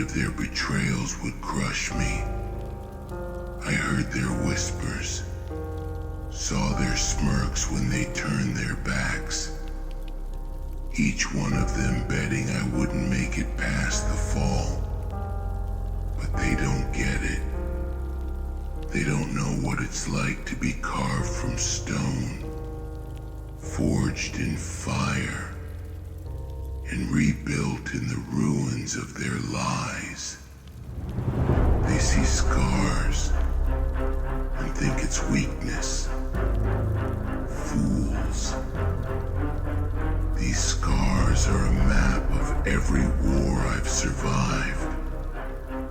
of their betrayals would crush me. I heard their whispers, saw their smirks when they turned their backs, each one of them betting I wouldn't make it past the fall. But they don't get it. They don't know what it's like to be carved from stone, forged in fire, and rebuilt in the ruins of their lies. They see scars and think it's weakness. Fools. These scars are a map of every war I've survived,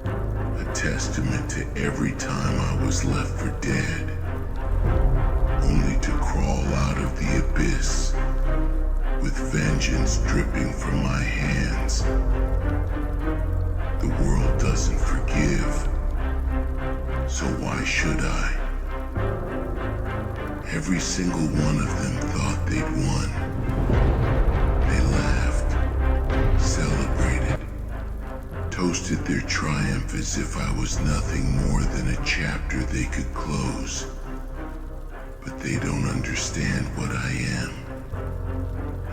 a testament to every time I was left for dead, only to crawl out of the abyss with vengeance dripping from my hands. The world doesn't forgive, so why should I? Every single one of them thought they'd won. They laughed, celebrated, toasted their triumph as if I was nothing more than a chapter they could close. But they don't understand what I am.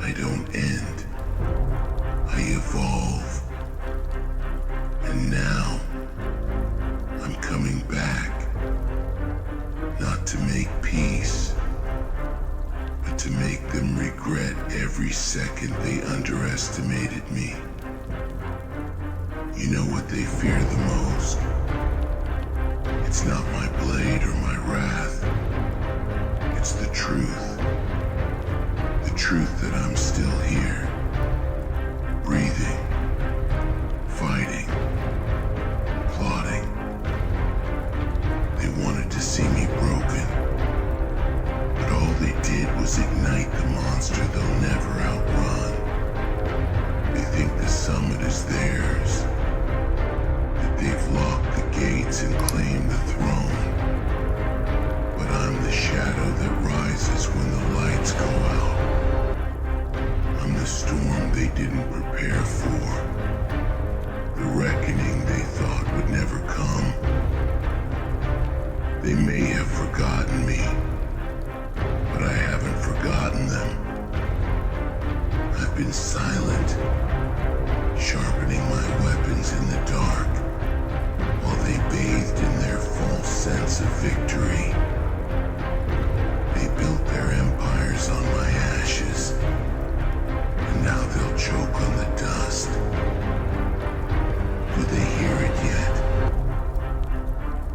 I don't end. I evolve. And now, I'm coming back. Not to make peace, but to make them regret every second they underestimated me. You know what they fear the most? It's not my blade or my wrath. It's the truth. The truth that I'm still here, breathing, fighting, plotting. They wanted to see me broken, but all they did was ignite the monster they'll never outrun. They think the summit is theirs, that they've locked the gates and claimed the throne. But I'm the shadow that rises when the lights go out. I'm the storm they didn't prepare for, the reckoning they thought would never come. They may have forgotten me, but I haven't forgotten them. I've been silent, sharpening my weapons in the dark, while they bathed in their false sense of victory. They built their empires on my ashes, and now they'll choke on the dust. Do they hear it yet?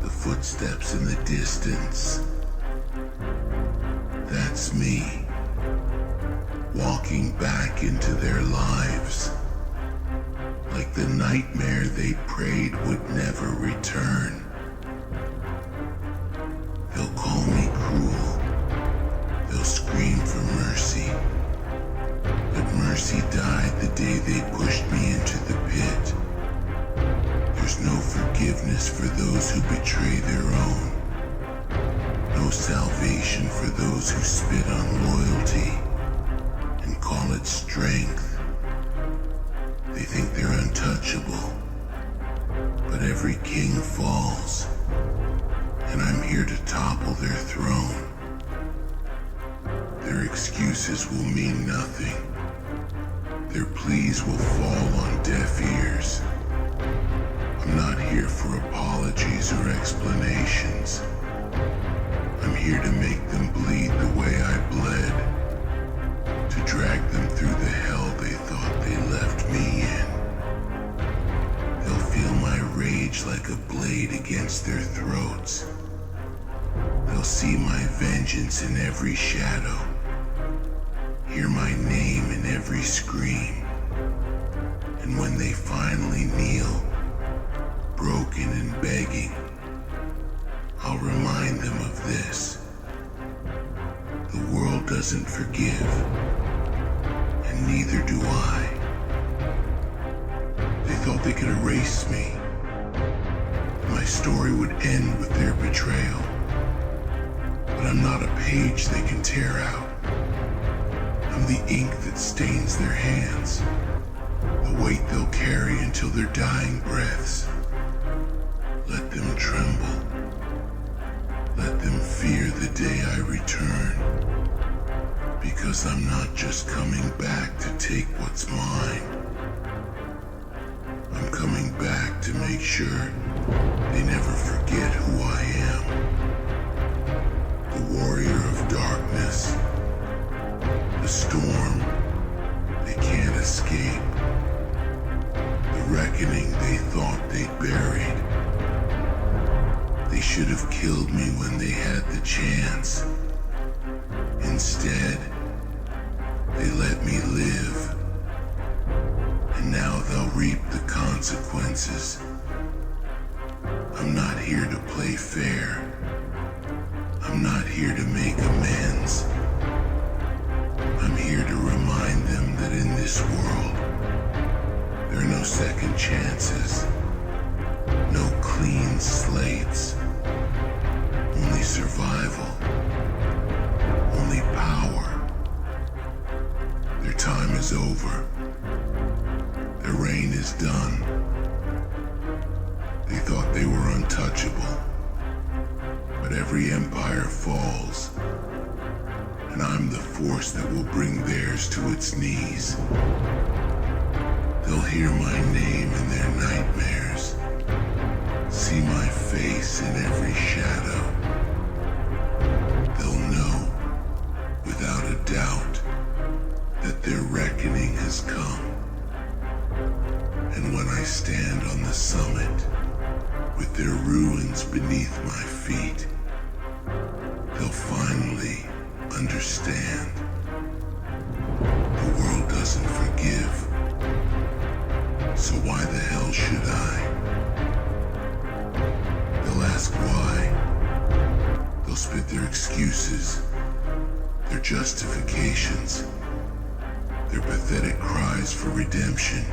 The footsteps in the distance. That's me, walking back into their lives, like the nightmare they prayed would never return. They'll call me cruel. They'll scream for mercy. But mercy died the day they pushed me into the pit. There's no forgiveness for those who betray their own. No salvation for those who spit on loyalty and call it strength. They think they're untouchable, but every king falls, and I'm here to topple their throne. Their excuses will mean nothing. Their pleas will fall on deaf ears. I'm not here for apologies or explanations. I'm here to make them bleed the way I bled, to drag them through the hell they thought they left me in. They'll feel my rage like a blade against their throats. They'll see my vengeance in every shadow, hear my name in every scream. And when they finally kneel, broken and begging, I'll remind them of this. The world doesn't forgive, and neither do I. They thought they could erase me. My story would end with their betrayal. But I'm not a page they can tear out. I'm the ink that stains their hands, a weight they'll carry until their dying breaths. Let them tremble. Let them fear the day I return. Because I'm not just coming back to take what's mine. I'm coming back to make sure they never forget who I am. The warrior of darkness. The storm they can't escape. The reckoning they thought they'd buried. They should have killed me when they had the chance. Instead, they let me live. And now they'll reap the consequences. I'm not here to play fair. I'm not here to make amends. I'm here to remind them that in this world, there are no second chances, no clean slates, only survival, only power. Their time is over. Their reign is done. They thought they were untouchable, but every empire falls, and I'm the force that will bring theirs to its knees. They'll hear my name in their nightmares, see my face in every shadow. They'll know, without a doubt, that their reckoning has come. And when I stand on the summit, with their ruins beneath my feet, they'll finally understand. The world doesn't forgive, so why the hell should I? They'll ask why. They'll spit their excuses, their justifications, their pathetic cries for redemption.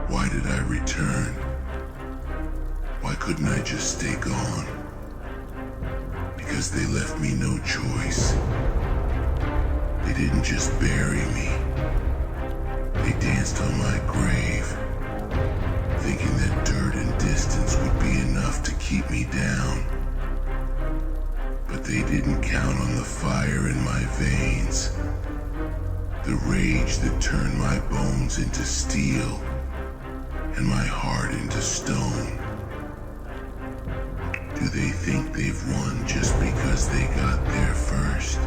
Why did I return? Why couldn't I just stay gone? Because they left me no choice. They didn't just bury me. They danced on my grave, thinking that dirt and distance would be enough to keep me down. But they didn't count on the fire in my veins, the rage that turned my bones into steel and my heart into stone. Do they think they've won just because they got there first?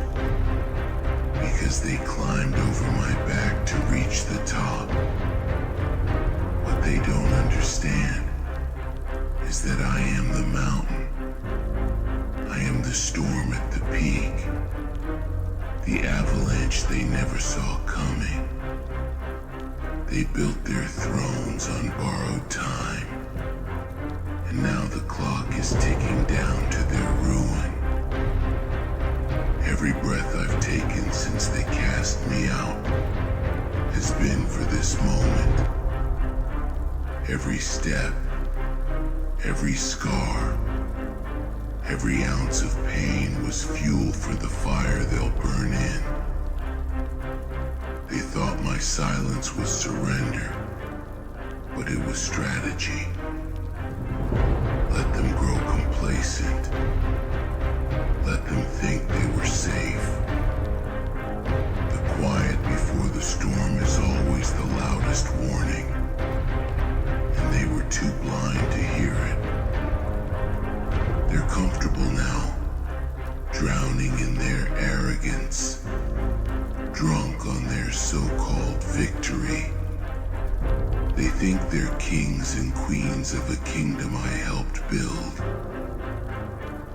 Because they climbed over my back to reach the top? What they don't understand is that I am the mountain. I am the storm at the peak. The avalanche they never saw coming. They built their thrones on borrowed time. And now the clock is ticking down to their ruin. Every breath I've taken since they cast me out has been for this moment. Every step, every scar, every ounce of pain was fuel for the fire they'll burn in. They thought my silence was surrender, but it was strategy. Let them grow complacent. Let them think they were safe. The quiet before the storm is always the loudest warning, and they were too blind to hear it. They're comfortable now, drowning in their arrogance, drunk on their so-called victory. They think they're kings and queens of a kingdom I helped build.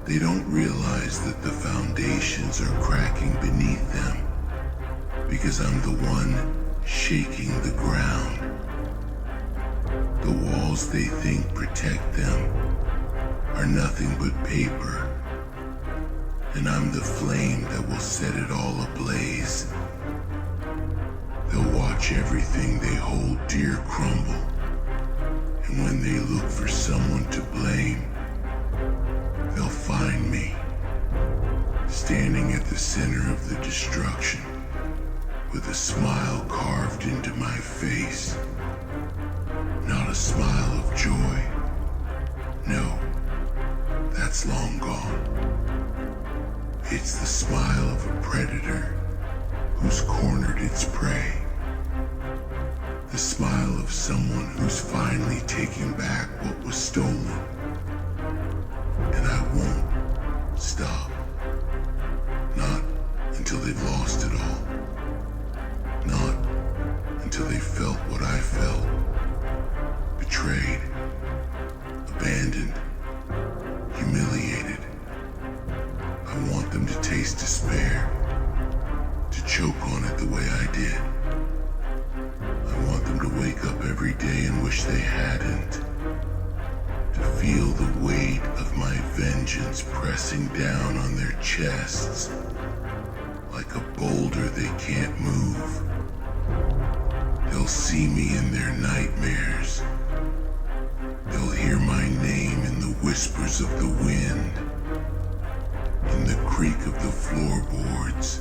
They don't realize that the foundations are cracking beneath them because I'm the one shaking the ground. The walls they think protect them are nothing but paper, and I'm the flame that will set it all ablaze. They'll watch everything they hold dear crumble, and when they look for someone to blame, they'll find me, standing at the center of the destruction, with a smile carved into my face. Not a smile of joy. No, that's long gone. It's the smile of a predator who's cornered its prey. The smile of someone who's finally taking back what was stolen. And I won't stop. Not until they've lost it all. Not until they felt what I felt. Betrayed, abandoned, humiliated. I want them to taste despair, to choke on it the way I did. I want them to wake up every day and wish they hadn't. To feel the weight of my vengeance pressing down on their chests like a boulder they can't move. They'll see me in their nightmares. They'll hear my name in the whispers of the wind, in the creak of the floorboards,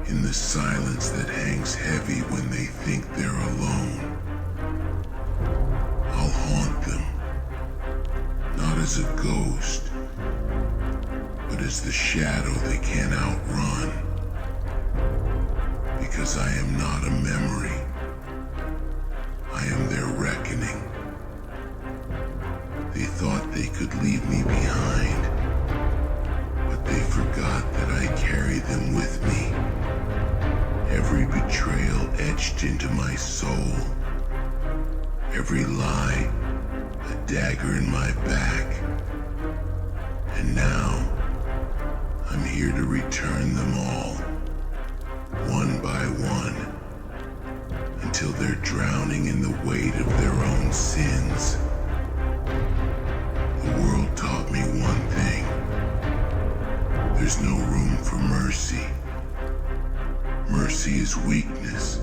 in the silence that hangs heavy when they think they're alone. I'll haunt them, not as a ghost, but as the shadow they can't outrun. Because I am not a memory. I am their reckoning. They thought they could leave me behind, but they forgot that I carry them with me. Every betrayal etched into my soul. Every lie, a dagger in my back. And now, I'm here to return them all, one by one, until they're drowning in the weight of their own sins. The world taught me one thing. There's no room for mercy. Mercy is weakness.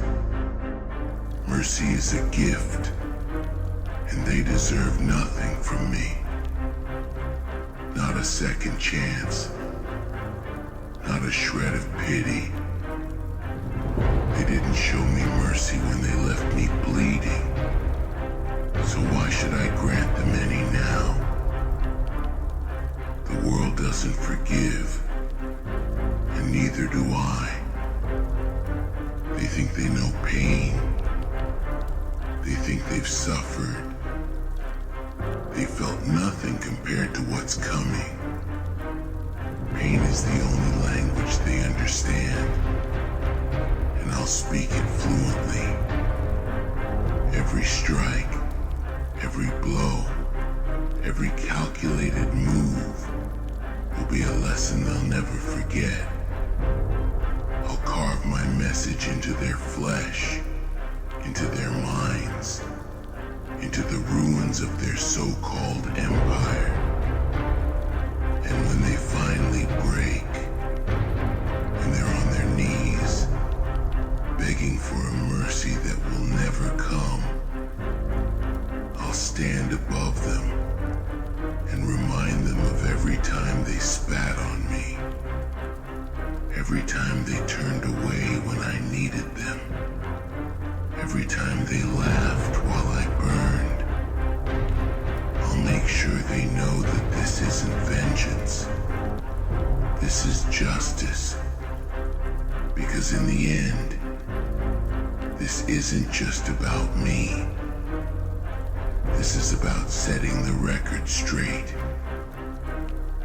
Mercy is a gift, and they deserve nothing from me. Not a second chance. Not a shred of pity. They didn't show me mercy when they left me bleeding. So why should I grant them any now? The world doesn't forgive, and neither do I. They think they know pain. They think they've suffered. They felt nothing compared to what's coming. Pain is the only language they understand, and I'll speak it fluently. Every strike, every blow, every calculated move will be a lesson they'll never forget. I'll carve my message into their flesh, into their minds, into the ruins of their so-called empire. And when they finally break, and they're on their knees, begging for a mercy that will never come, I'll stand above them and remind them of every time they spat on me, every time they turned away when I needed them, every time they laughed while I burned. I'll make sure they know that this isn't vengeance. This is justice. Because in the end, this isn't just about me. This is about setting the record straight.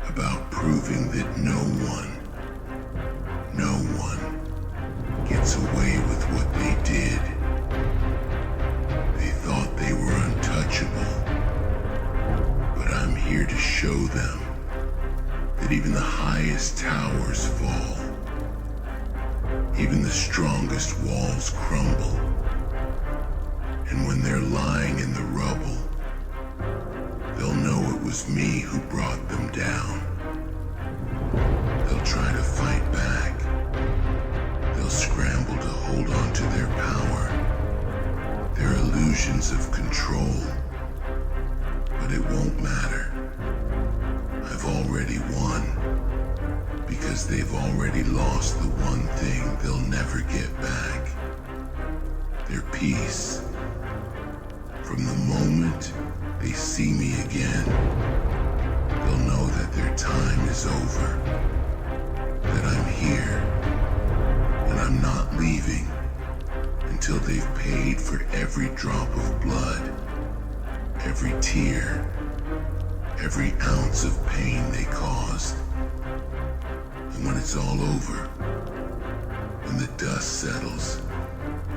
About proving that no one gets away with what they did. They thought they were untouchable. But I'm here to show them that even the highest towers fall. Even the strongest walls crumble. And when they're lying in the rubble, they'll know it was me who brought them down. They'll try to fight back. They'll scramble to hold on to their power, their illusions of control. But it won't matter. I've already won, because because they've already lost the one thing they'll never get back: their peace. From the moment they see me again, they'll know that their time is over, that I'm here, and I'm not leaving until they've paid for every drop of blood, every tear, every ounce of pain they caused. And when it's all over, when the dust settles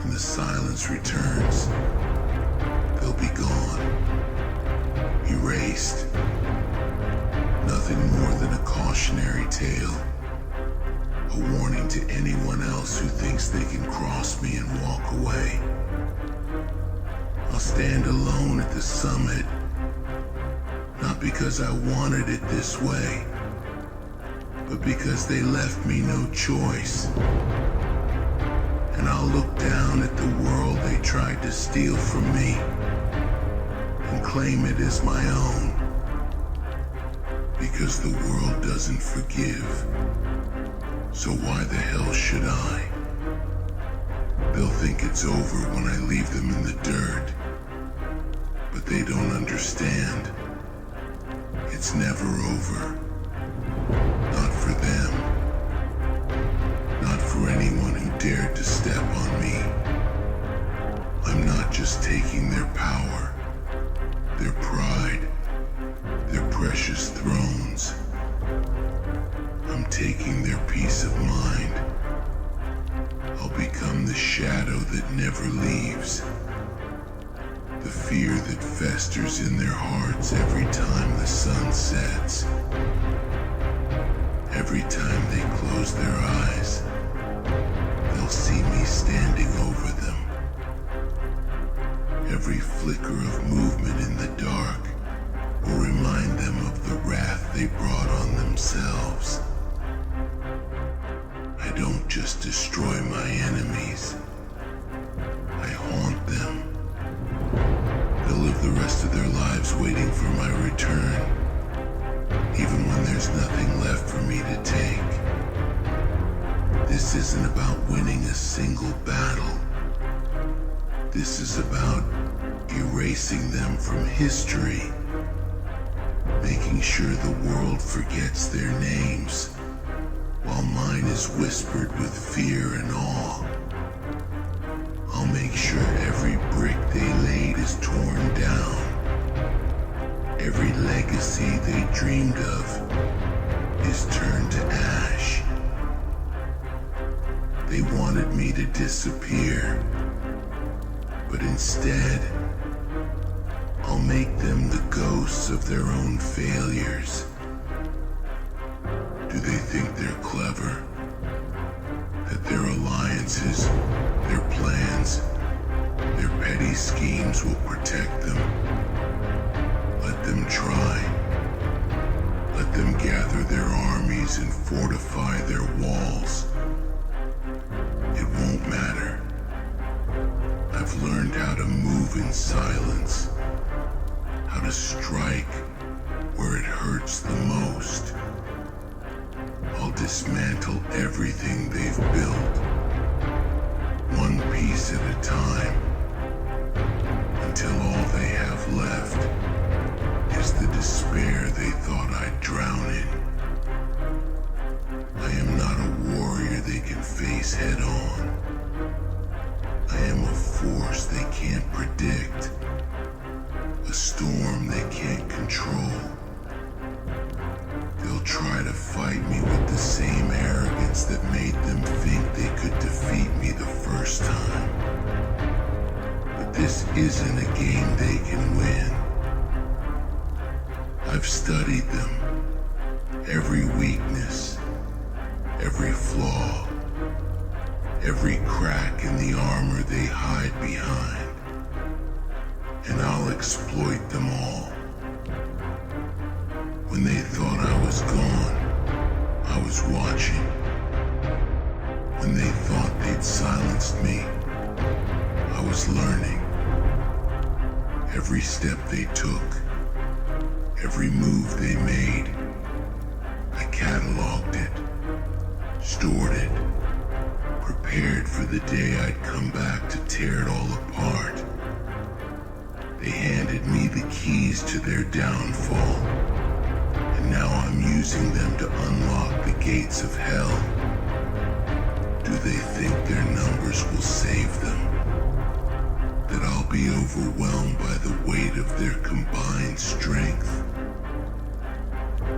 and the silence returns, they'll be gone, erased. Nothing more than a cautionary tale, a warning to anyone else who thinks they can cross me and walk away. I'll stand alone at the summit, not because I wanted it this way, but because they left me no choice. And I'll look down at the world they tried to steal from me and claim it as my own. Because the world doesn't forgive, so why the hell should I? They'll think it's over when I leave them in the dirt, but they don't understand. It's never over. Not for them. Not for anyone who dared to step on me. I'm not just taking their power, their pride, their precious thrones. I'm taking their peace of mind. I'll become the shadow that never leaves. The fear that festers in their hearts every time the sun sets. Every time they close their eyes, they'll see me standing over them. Every flicker of movement in the dark will remind them of the wrath they brought on themselves. I don't just destroy my enemies, I haunt them. They'll live the rest of their lives waiting for my return, even when there's nothing left for me to take. This isn't about winning a single battle. This is about erasing them from history, making sure the world forgets their names, while mine is whispered with fear and awe. I'll make sure every brick they laid is torn down. Every legacy they dreamed of is turned to ash. They wanted me to disappear, but instead, I'll make them the ghosts of their own failures. Do they think they're clever? That their alliances, their plans, their petty schemes will protect them? Let them try. Let them gather their armies and fortify their walls. It won't matter. I've learned how to move in silence, how to strike where it hurts the most. I'll dismantle everything they've built, one piece at a time, until all they have left is the despair they thought I'd drown in. I am not a warrior they can face head on. I am a force they can't predict, a storm they can't control. They'll try to fight me with the same arrogance that made them think they could defeat me the first time. But this isn't a game they can win. I've studied them, every weakness, every flaw, every crack in the armor they hide behind, and I'll exploit them all. When they thought I was gone, I was watching. When they thought they'd silenced me, I was learning. Every step they took, every move they made, I cataloged it. prepared for the day I'd come back to tear it all apart. They handed me the keys to their downfall, and now I'm using them to unlock the gates of hell. Do they think their numbers will save them? That I'll be overwhelmed by the weight of their combined strength?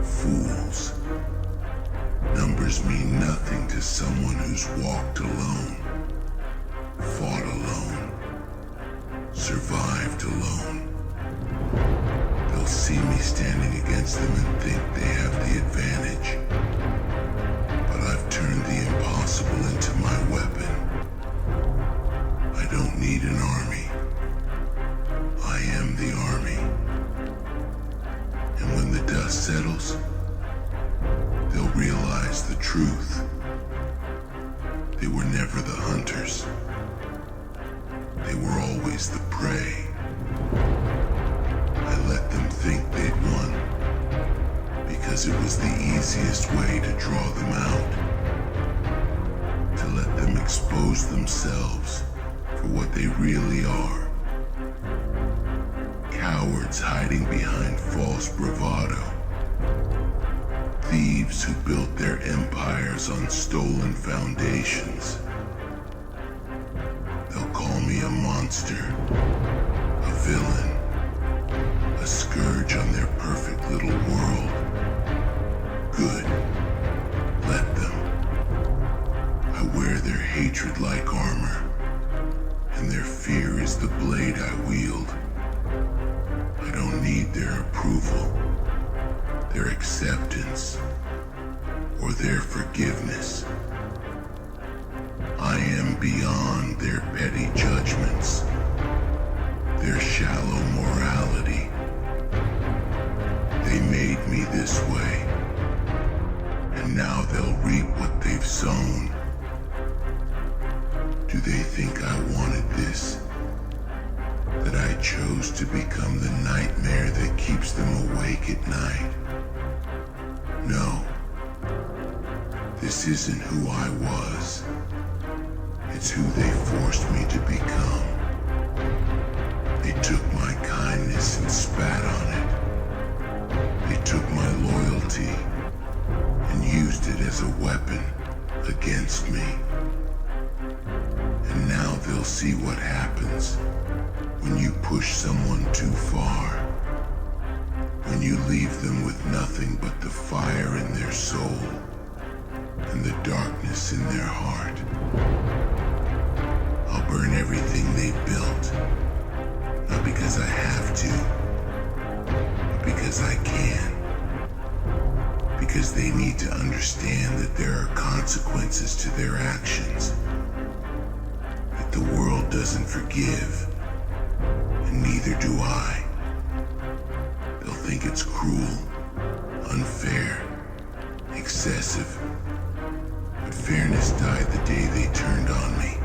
Fools. Numbers mean nothing to someone who's walked alone, fought alone, survived alone. They'll see me standing against them and think they have the advantage. But I've turned the impossible into my weapon. I don't need an army. I am the army. And when the dust settles, they'll realize the truth. They were never the hunters. They were always the prey. I let them think they'd won because it was the easiest way to draw them out, to let them expose themselves for what they really are. Cowards hiding behind false bravado. Thieves who built their empires on stolen foundations. They'll call me a monster, a villain, a scourge on their perfect little world. Good. Let them. I wear their hatred like armor, and their fear is the blade I wield. I don't need their approval, their acceptance, or their forgiveness. I am beyond their petty judgments, their shallow morality. They made me this way, and now they'll reap what they've sown. Do they think I wanted this? That I chose to become the nightmare that keeps them awake at night? No. This isn't who I was. It's who they forced me to become. They took my kindness and spat on it. They took my loyalty and used it as a weapon against me. And now they'll see what happens when you push someone too far. When you leave them with nothing but the fire in their soul and the darkness in their heart. I'll burn everything they built, not because I have to, but because I can. Because they need to understand that there are consequences to their actions, that the world doesn't forgive, and neither do I. They'll think it's cruel, unfair, excessive. But fairness died the day they turned on me.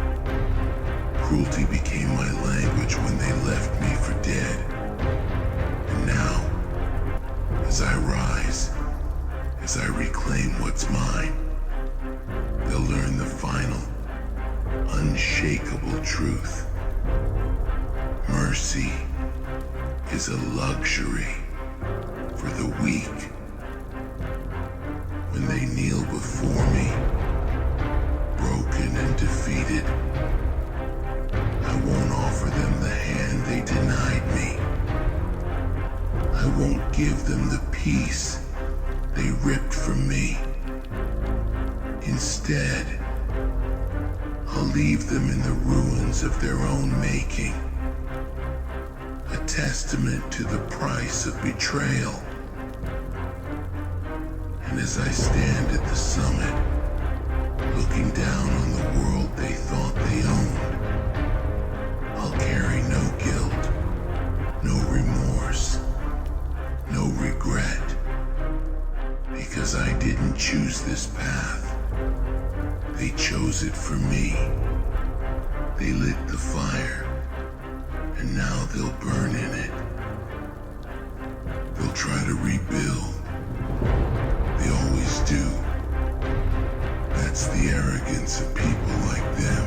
Cruelty became my language when they left me for dead. And now, as I rise, as I reclaim what's mine, they'll learn the final, unshakable truth. Mercy is a luxury for the weak. When they kneel before me, broken and defeated, I won't offer them the hand they denied me. I won't give them the peace they ripped from me. Instead, I'll leave them in the ruins of their own making, a testament to the price of betrayal. And as I stand at the summit, looking down on the world they thought they owned, I'll carry no guilt, no remorse, no regret, because I didn't choose this path. They chose it for me. They lit the fire, and now they'll burn in it. They'll try to rebuild. They always do. That's It's the arrogance of people like them,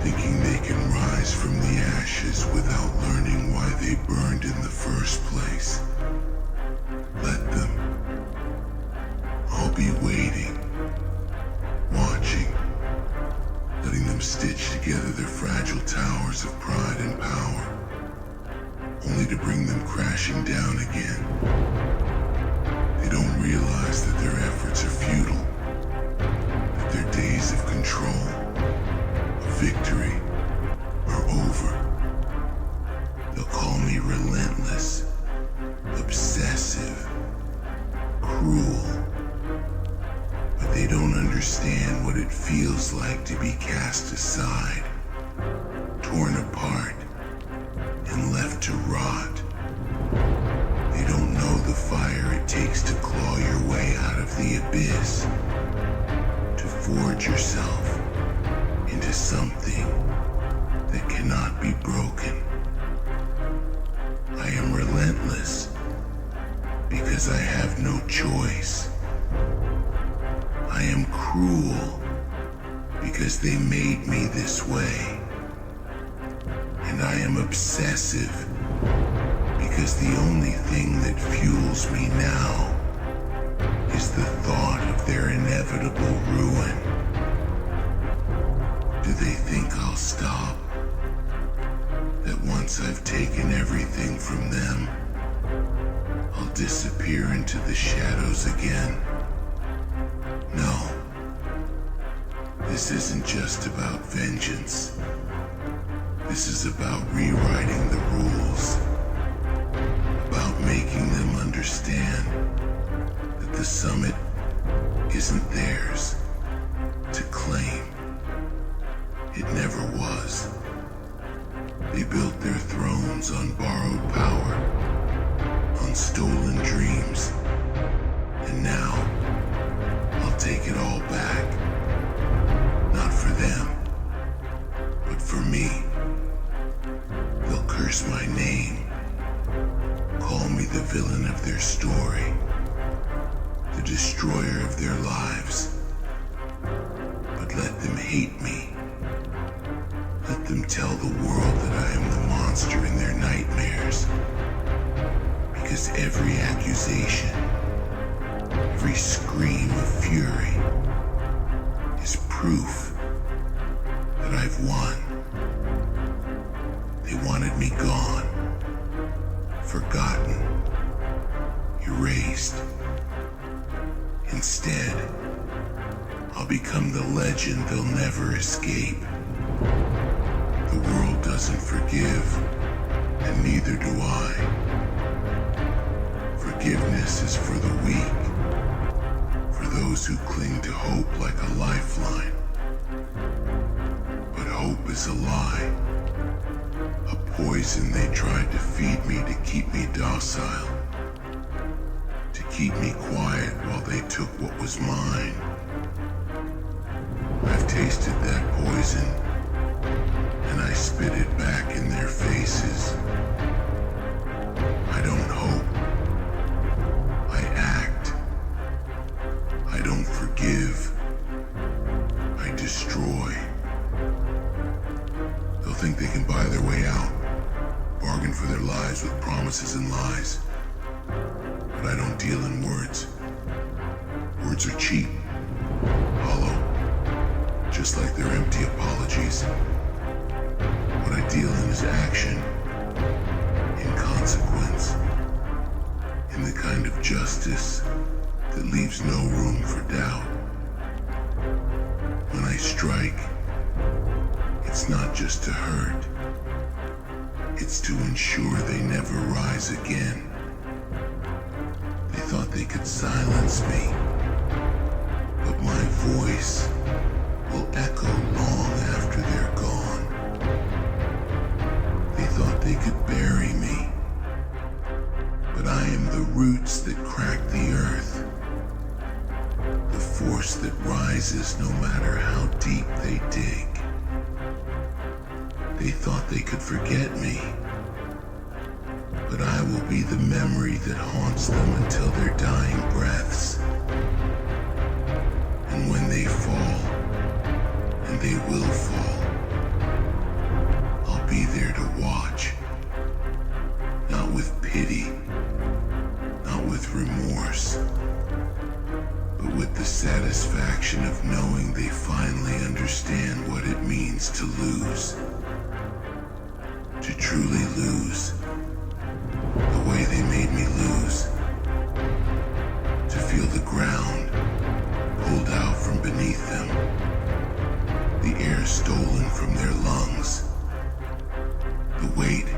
thinking they can rise from the ashes without learning why they burned in the first place. Let them. I'll be waiting, watching, letting them stitch together their fragile towers of pride and power, only to bring them crashing down again. They don't realize that their efforts are futile, that their days of control, of victory, are over. They'll call me relentless, obsessive, cruel, but they don't understand what it feels like to be cast aside, torn apart, and left to rot. They don't know the fire it takes to claw your way out of the abyss, to forge yourself into something that cannot be broken. I am relentless because I have no choice. I am cruel because they made me this way. And I am obsessive because the only thing that fuels me now is the thought of their inevitable ruin. Do they think I'll stop? That once I've taken everything from them, I'll disappear into the shadows again? No. This isn't just about vengeance. This is about rewriting the rules, about making them understand that the summit isn't theirs to claim. It never was. They built their thrones on borrowed power, on stolen dreams, and now I'll take it all back. Not for them, but for me. They'll curse my name, call me the villain of their story, the destroyer of their lives. But let them hate me. Let them tell the world that I am the monster in their nightmares. Because every accusation, every scream of fury is proof that I've won. They wanted me gone, forgotten, erased. Instead, I'll become the legend they'll never escape. The world doesn't forgive, and neither do I. Forgiveness is for the weak, for those who cling to hope like a lifeline. But hope is a lie, a poison they tried to feed me to keep me docile, to keep me quiet while they took what was mine. I've tasted that poison, and I spit it back in their faces. I don't hope. I act. I don't forgive. I destroy. They'll think they can buy their way out, bargain for their lives with promises and lies. But I don't deal in words. Words are cheap, hollow, just like their empty apologies. What I deal in is action, in consequence, in the kind of justice that leaves no room for doubt. When I strike, it's not just to hurt, it's to ensure they never rise again. They thought they could silence me, but my voice will echo long after they're gone. They thought they could bury me, but I am the roots that crack the earth, the force that rises no matter how deep they dig. They thought they could forget me, but I will be the memory that haunts them until their dying breaths. And when they remorse, but with the satisfaction of knowing they finally understand what it means to lose. To truly lose, the way they made me lose. To feel the ground pulled out from beneath them, the air stolen from their lungs, the weight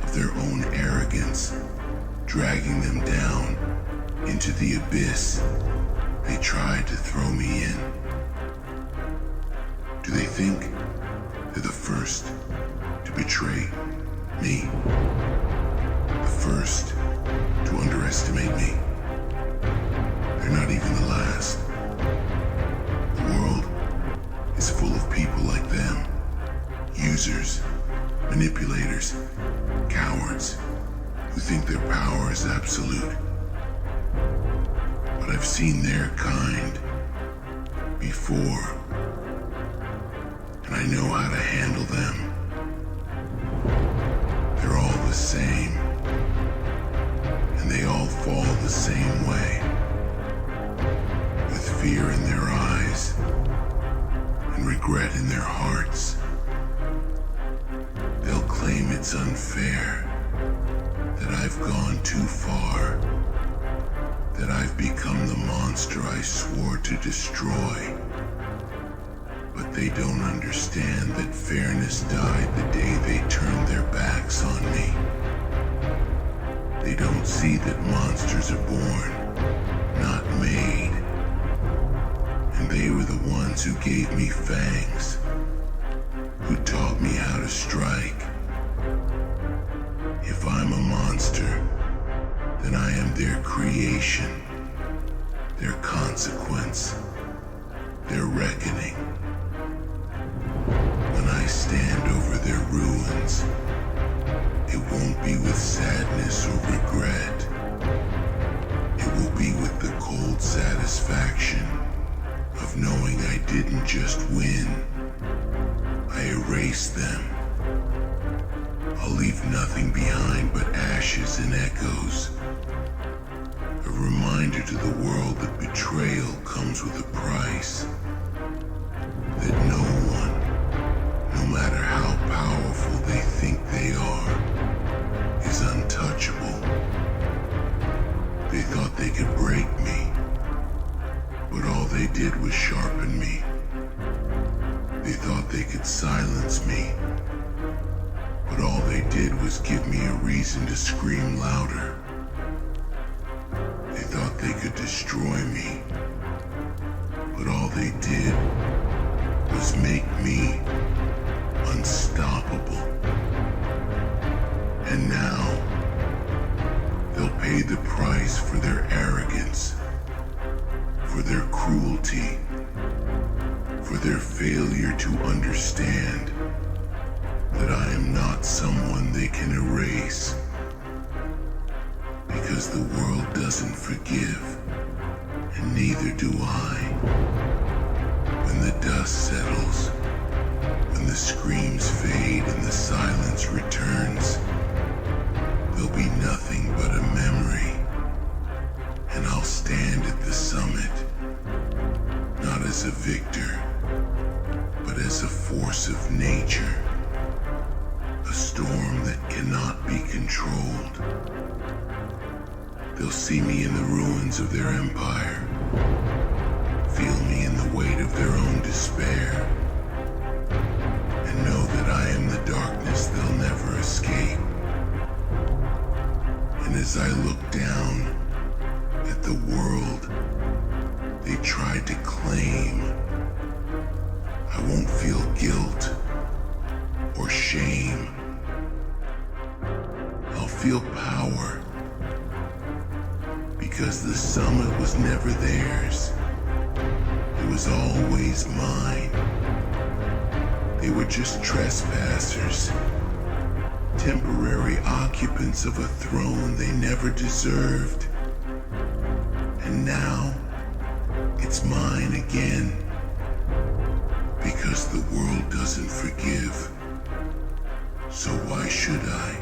of their own arrogance dragging them down into the abyss they tried to throw me in. Do they think they're the first to betray me? The first to underestimate me? They're not even the last. The world is full of people like them. Users, manipulators, cowards who think their power is absolute. But I've seen their kind before, and I know how to handle them. They're all the same, and they all fall the same way, with fear in their eyes and regret in their hearts. They'll claim it's unfair, that I've gone too far, that I've become the monster I swore to destroy. But they don't understand that fairness died the day they turned their backs on me. They don't see that monsters are born, not made. And they were the ones who gave me fangs, who taught me how to strike. If I'm a monster, then I am their creation, their consequence, their reckoning. When I stand over their ruins, it won't be with sadness or regret. It will be with the cold satisfaction of knowing I didn't just win, I erased them. I'll leave nothing behind but ashes and echoes. A reminder to the world that betrayal comes with a price. That no one, no matter how powerful they think they are, is untouchable. They thought they could break me, but all they did was sharpen me. They thought they could silence me, but all they did was give me a reason to scream louder. They thought they could destroy me, but all they did was make me unstoppable. And now, they'll pay the price for their arrogance, for their cruelty, for their failure to understand that I am not someone they can erase. Because the world doesn't forgive, and neither do I. When the dust settles, when the screams fade and the silence returns, there'll be nothing but a memory. And I'll stand at the summit, not as a victor, but as a force of nature. A storm that cannot be controlled. They'll see me in the ruins of their empire, feel me in the weight of their own despair, and know that I am the darkness they'll never escape. And as I look down at the world they tried to claim, I won't feel guilt or shame. I'll feel power, because the summit was never theirs. It was always mine. They were just trespassers, temporary occupants of a throne they never deserved. And now, it's mine again, because the world doesn't forgive. So why should I?